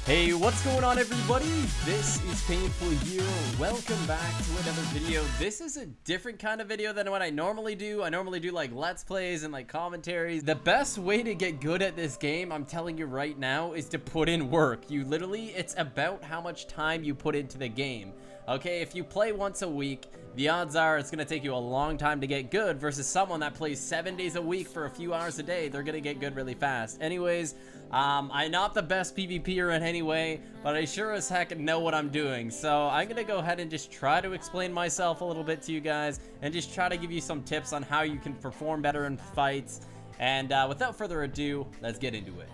Hey, what's going on everybody? This is Painful here. Welcome back to another video. This is a different kind of video than what I normally do. I normally do like Let's Plays and like commentaries. The best way to get good at this game, I'm telling you right now, is to put in work. It's about how much time you put into the game. Okay, if you play once a week, the odds are it's going to take you a long time to get good versus someone that plays 7 days a week for a few hours a day. They're going to get good really fast. Anyways, I'm not the best PvPer in any way, but I sure as heck know what I'm doing. So I'm going to go ahead and just try to explain myself a little bit to you guys and just try to give you some tips on how you can perform better in fights. And without further ado, let's get into it.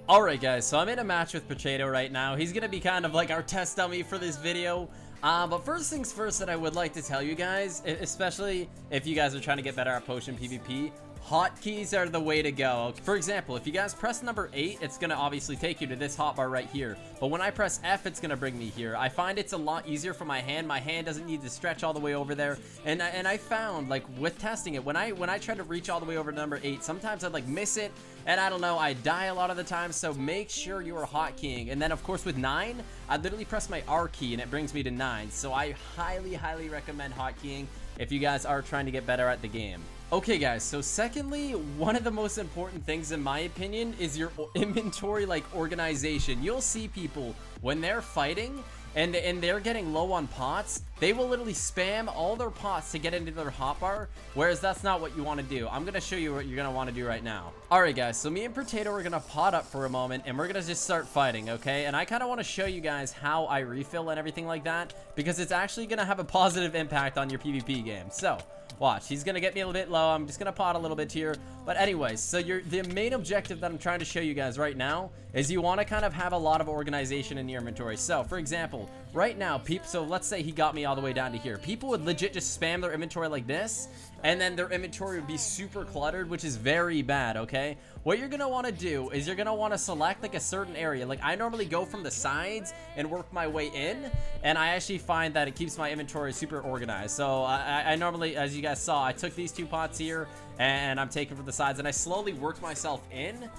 Alright guys, so I'm in a match with Potato right now. He's going to be kind of like our test dummy for this video. But first things first that I would like to tell you guys, especially if you guys are trying to get better at potion PvP, hotkeys are the way to go. For example, if you guys press number 8, it's going to obviously take you to this hotbar right here. But when I press F, it's going to bring me here. I find it's a lot easier for my hand. My hand doesn't need to stretch all the way over there. And I found, like, with testing it, when I try to reach all the way over to number 8, sometimes I'd, like, miss it. And I don't know, I die a lot of the time. So make sure you are hotkeying. And then, of course, with 9, I literally press my R key and it brings me to 9. So I highly, highly recommend hotkeying if you guys are trying to get better at the game. Okay guys, so secondly, one of the most important things in my opinion is your inventory organization. You'll see people when they're fighting and they're getting low on pots, they will literally spam all their pots to get into their hotbar, whereas that's not what you want to do. I'm going to show you what you're going to want to do right now. Alright guys, so me and Potato are going to pot up for a moment and we're going to just start fighting, okay? And I kind of want to show you guys how I refill and everything like that, because it's actually going to have a positive impact on your PvP game. So watch, he's gonna get me a little bit low. I'm just gonna pot a little bit here. But anyways, so the main objective that I'm trying to show you guys right now is you want to kind of have a lot of organization in your inventory. So for example, right now, so let's say he got me all the way down to here. People would legit just spam their inventory like this, and then their inventory would be super cluttered, which is very bad, okay? What you're gonna want to do is you're gonna want to select like a certain area. Like I normally go from the sides and work my way in, and I actually find that it keeps my inventory super organized. So I normally, as you guys saw, I took these 2 pots here and I'm taking from the sides and I slowly worked myself in.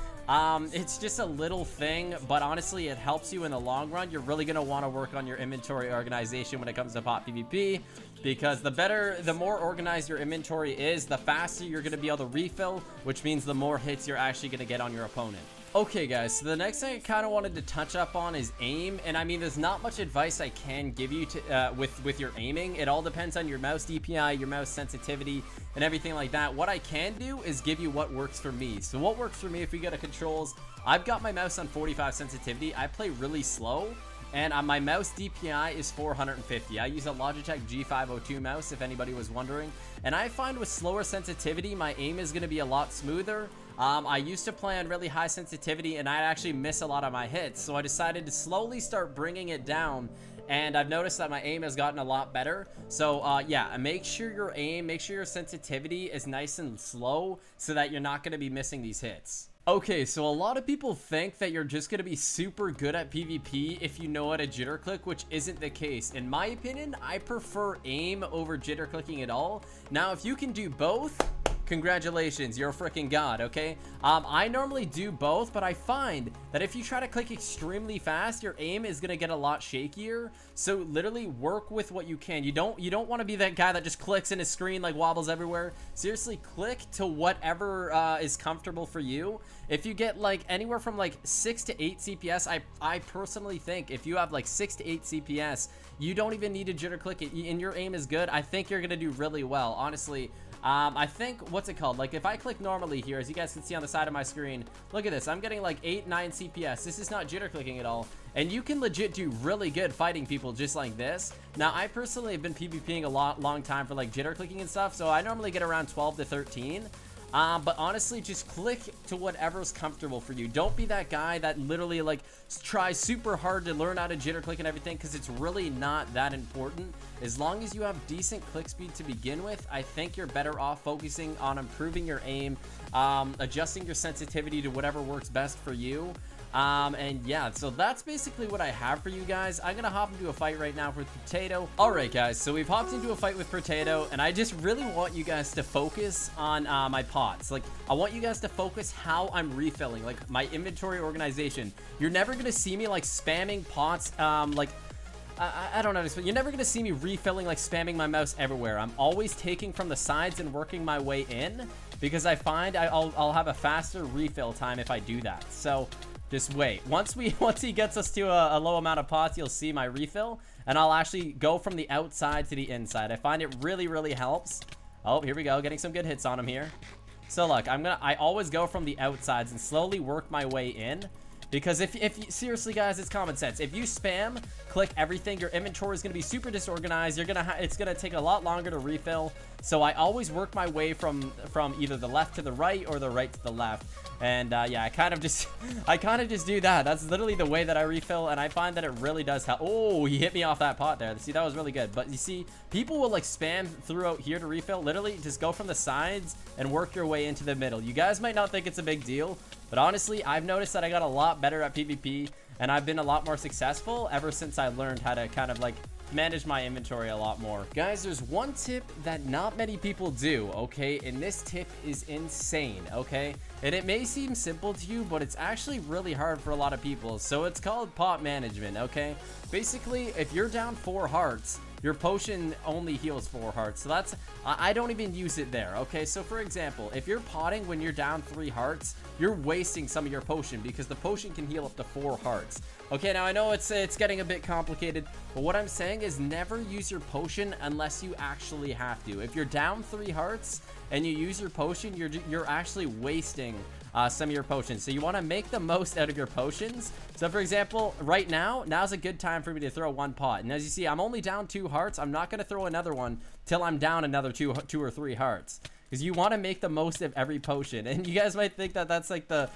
It's just a little thing, but honestly it helps you in the long run. You're really going to want to work on your inventory organization when it comes to pot PvP, because the more organized your inventory is, the faster you're going to be able to refill, which means the more hits you're actually going to get on your opponent. Okay guys, so the next thing I kind of wanted to touch up on is aim. And I mean, there's not much advice I can give you to with your aiming. It all depends on your mouse DPI, your mouse sensitivity, and everything like that. What I can do is give you what works for me. So what works for me, if we go to controls, I've got my mouse on 45 sensitivity. I play really slow, and on my mouse DPI is 450. I use a Logitech G502 mouse, if anybody was wondering. And I find with slower sensitivity, my aim is going to be a lot smoother. I used to play on really high sensitivity and I'd actually miss a lot of my hits, so I decided to slowly start bringing it down, and I've noticed that my aim has gotten a lot better. So yeah, make sure your sensitivity is nice and slow so that you're not going to be missing these hits. Okay, so a lot of people think that you're just going to be super good at PvP if you know how to jitter click, which isn't the case. In my opinion, I prefer aim over jitter clicking at all. Now, if you can do both, congratulations, you're a freaking god, okay? I normally do both, but I find that if you try to click extremely fast, your aim is gonna get a lot shakier. So literally work with what you can. You don't want to be that guy that just clicks and his screen like wobbles everywhere. Seriously, click to whatever is comfortable for you. If you get like anywhere from like 6 to 8 CPS, I personally think if you have like 6 to 8 CPS, you don't even need to jitter click it, and your aim is good. I think you're gonna do really well, honestly. I think, what's it called? Like if I click normally here, as you guys can see on the side of my screen, look at this. I'm getting like 8, 9 CPS. This is not jitter clicking at all. And you can legit do really good fighting people just like this. Now, I personally have been PvPing a long time for like jitter clicking and stuff. So I normally get around 12 to 13. But honestly, just click to whatever's comfortable for you. Don't be that guy that literally like tries super hard to learn how to jitter click and everything, because it's really not that important. As long as you have decent click speed to begin with, I think you're better off focusing on improving your aim, adjusting your sensitivity to whatever works best for you. And yeah, so that's basically what I have for you guys. I'm gonna hop into a fight right now with Potato. All right, guys, so we've hopped into a fight with Potato, and I just really want you guys to focus on my pots. Like, I want you guys to focus how I'm refilling, like my inventory organization. You're never gonna see me like spamming pots, like I don't know, but you're never gonna see me refilling, like spamming my mouse everywhere. I'm always taking from the sides and working my way in, because I find I'll have a faster refill time if I do that. So just wait. Once he gets us to a low amount of pots, you'll see my refill, and I'll actually go from the outside to the inside. I find it really helps. Oh, here we go, getting some good hits on him here. So look, I always go from the outsides and slowly work my way in. Because if seriously, guys, it's common sense. If you spam, click everything, your inventory is going to be super disorganized. It's going to take a lot longer to refill. So I always work my way from either the left to the right or the right to the left. And yeah, I kind of just do that. That's literally the way that I refill, and I find that it really does help. Oh, he hit me off that pot there. See, that was really good. But you see, people will like spam throughout here to refill. Literally, just go from the sides and work your way into the middle. You guys might not think it's a big deal, but honestly, I've noticed that I got a lot better at PvP, and I've been a lot more successful ever since I learned how to kind of like manage my inventory a lot more. Guys, there's one tip that not many people do, okay? And this tip is insane, okay? And it may seem simple to you, but it's actually really hard for a lot of people. So it's called pot management, okay? Basically, if you're down 4 hearts, your potion only heals 4 hearts. So that's, I don't even use it there, okay? So for example, if you're potting when you're down 3 hearts, you're wasting some of your potion because the potion can heal up to 4 hearts. Okay, now I know it's getting a bit complicated, but what I'm saying is never use your potion unless you actually have to. If you're down 3 hearts and you use your potion, you're actually wasting some of your potions. So you want to make the most out of your potions. So for example, right now's a good time for me to throw 1 pot. And as you see, I'm only down 2 hearts. I'm not going to throw another one till I'm down another two or 3 hearts. Because you want to make the most of every potion. And you guys might think that that's like the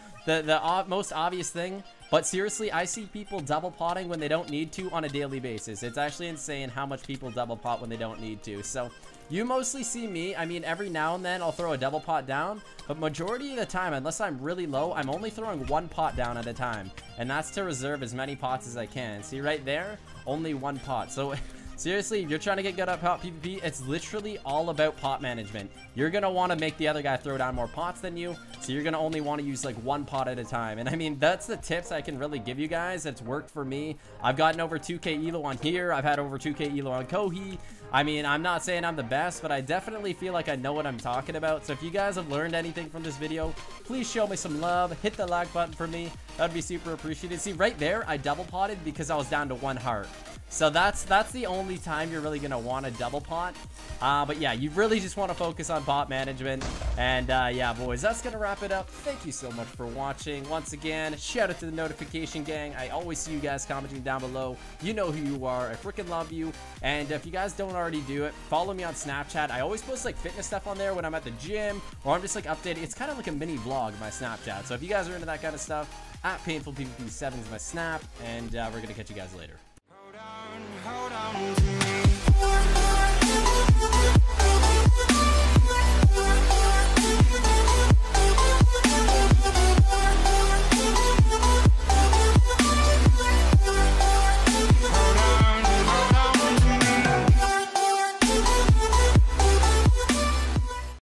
most obvious thing. But seriously, I see people double potting when they don't need to on a daily basis. It's actually insane how much people double pot when they don't need to. So you mostly see me. I mean, every now and then I'll throw a double pot down. But majority of the time, unless I'm really low, I'm only throwing 1 pot down at a time. And that's to reserve as many pots as I can. See right there? Only 1 pot. So seriously, if you're trying to get good at pot PvP, it's literally all about pot management. You're going to want to make the other guy throw down more pots than you, so you're going to only want to use like 1 pot at a time. And I mean, that's the tips I can really give you guys. That's worked for me. I've gotten over 2k elo on here. I've had over 2k elo on Kohi. I mean, I'm not saying I'm the best, but I definitely feel like I know what I'm talking about. So if you guys have learned anything from this video, please show me some love. Hit the like button for me. That'd be super appreciated. See, right there, I double potted because I was down to 1 heart. So that's the only time you're really going to want to double pot. But yeah, you really just want to focus on pot management. And yeah, boys, that's going to wrap it up. Thank you so much for watching. Once again, shout out to the notification gang. I always see you guys commenting down below. You know who you are. I freaking love you. And if you guys don't already do it, follow me on Snapchat. I always post like fitness stuff on there when I'm at the gym, or I'm just like updating. It's kind of like a mini vlog, my Snapchat. So if you guys are into that kind of stuff, @PainfulPvP7 is my snap. And we're going to catch you guys later.